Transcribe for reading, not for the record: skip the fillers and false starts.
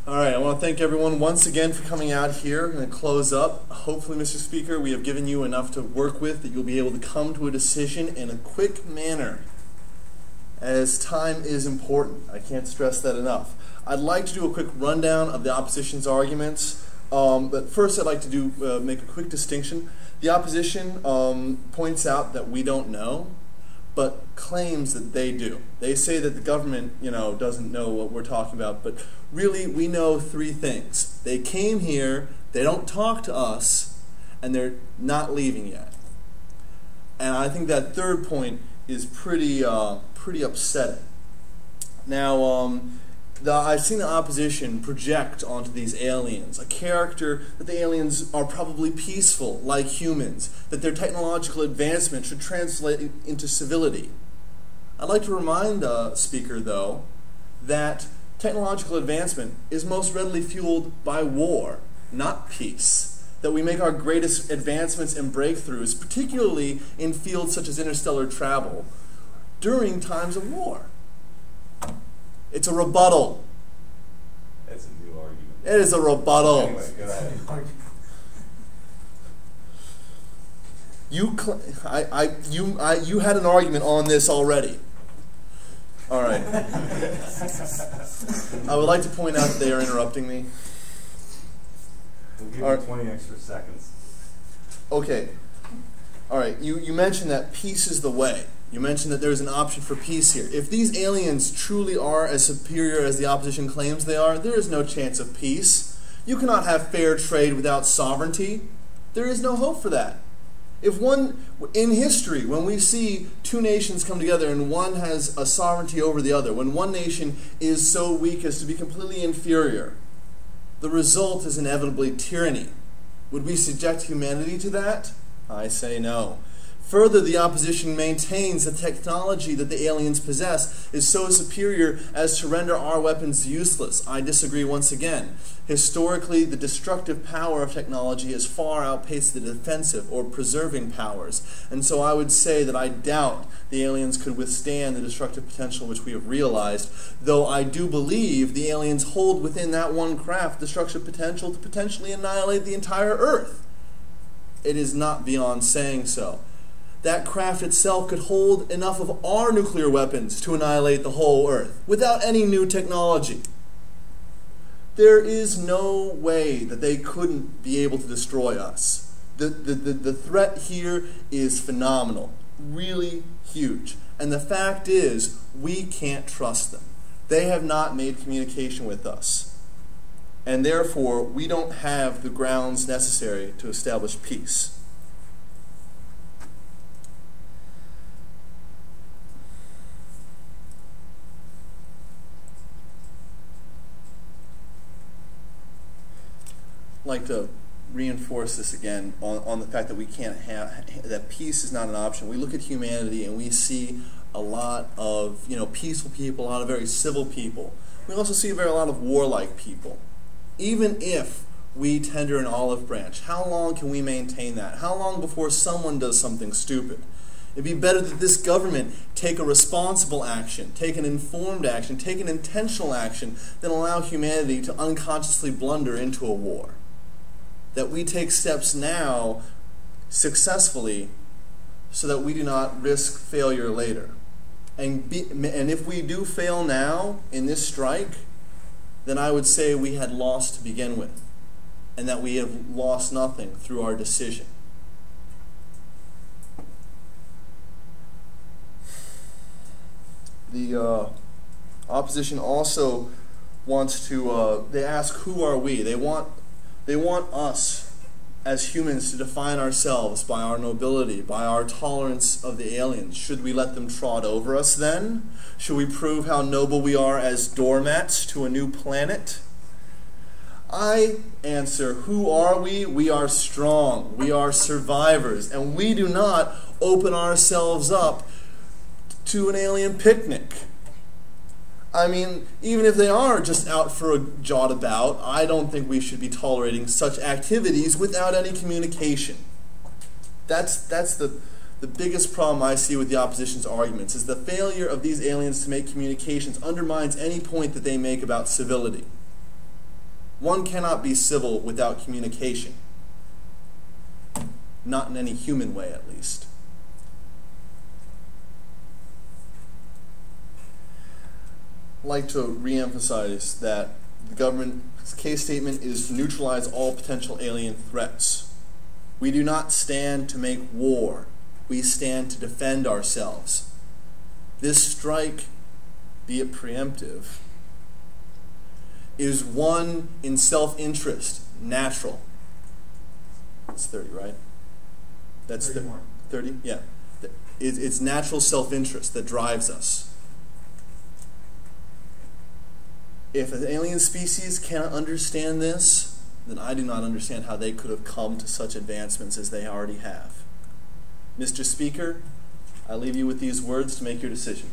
All right, I want to thank everyone once again for coming out here. I'm going to close up. Hopefully, Mr. Speaker, we have given you enough to work with that you'll be able to come to a decision in a quick manner, as time is important. I can't stress that enough. I'd like to do a quick rundown of the opposition's arguments, but first I'd like to make a quick distinction. The opposition points out that we don't know, but claims that they do. They say that the government, doesn't know what we're talking about, but really we know three things. They came here, they don't talk to us, and they're not leaving yet. And I think that third point is pretty upsetting. Now, I've seen the opposition project onto these aliens a character that the aliens are probably peaceful, like humans, that their technological advancement should translate into civility. I'd like to remind the speaker, though, that technological advancement is most readily fueled by war, not peace. That we make our greatest advancements and breakthroughs, particularly in fields such as interstellar travel, during times of war. It's a rebuttal. That's a new argument. It is a rebuttal. Anyway, go ahead. You had an argument on this already. All right. I would like to point out that they are interrupting me. We'll give you 20 extra seconds. Okay. All right. You mentioned that peace is the way. You mentioned that there's an option for peace here. If these aliens truly are as superior as the opposition claims they are, there is no chance of peace. You cannot have fair trade without sovereignty. There is no hope for that. In history, when we see two nations come together and one has a sovereignty over the other, when one nation is so weak as to be completely inferior, the result is inevitably tyranny. Would we subject humanity to that? I say no. Further, the opposition maintains the technology that the aliens possess is so superior as to render our weapons useless. I disagree once again. Historically, the destructive power of technology has far outpaced the defensive or preserving powers, and so I would say that I doubt the aliens could withstand the destructive potential which we have realized, though I do believe the aliens hold within that one craft destructive potential to potentially annihilate the entire Earth. It is not beyond saying so. That craft itself could hold enough of our nuclear weapons to annihilate the whole Earth without any new technology. There is no way that they couldn't be able to destroy us. The threat here is phenomenal, really huge. And the fact is, we can't trust them. They have not made communication with us. And therefore, we don't have the grounds necessary to establish peace. Like to reinforce this again on the fact that we can't have that peace is not an option. We look at humanity and we see a lot of peaceful people, a lot of very civil people. We also see a lot of warlike people. Even if we tender an olive branch, how long can we maintain that? How long before someone does something stupid? It'd be better that this government take a responsible action, take an informed action, take an intentional action than allow humanity to unconsciously blunder into a war. That we take steps now successfully so that we do not risk failure later. And if we do fail now in this strike, then I would say we had lost to begin with, and that we have lost nothing through our decision. The opposition also wants to, they ask, who are we? They want us as humans to define ourselves by our nobility, by our tolerance of the aliens. Should we let them trot over us then? Should we prove how noble we are as doormats to a new planet? I answer, who are we? We are strong. We are survivors. And we do not open ourselves up to an alien picnic. I mean, even if they are just out for a jaunt about, I don't think we should be tolerating such activities without any communication. That's the biggest problem I see with the opposition's arguments, is the failure of these aliens to make communications undermines any point that they make about civility. One cannot be civil without communication. Not in any human way, at least. I'd like to re-emphasize that the government's case statement is to neutralize all potential alien threats. We do not stand to make war. We stand to defend ourselves. This strike, be it preemptive, is one in self-interest, natural. It's 30, right? That's 30 more. 30? Yeah. It's natural self-interest that drives us. If an alien species cannot understand this, then I do not understand how they could have come to such advancements as they already have. Mr. Speaker, I leave you with these words to make your decision.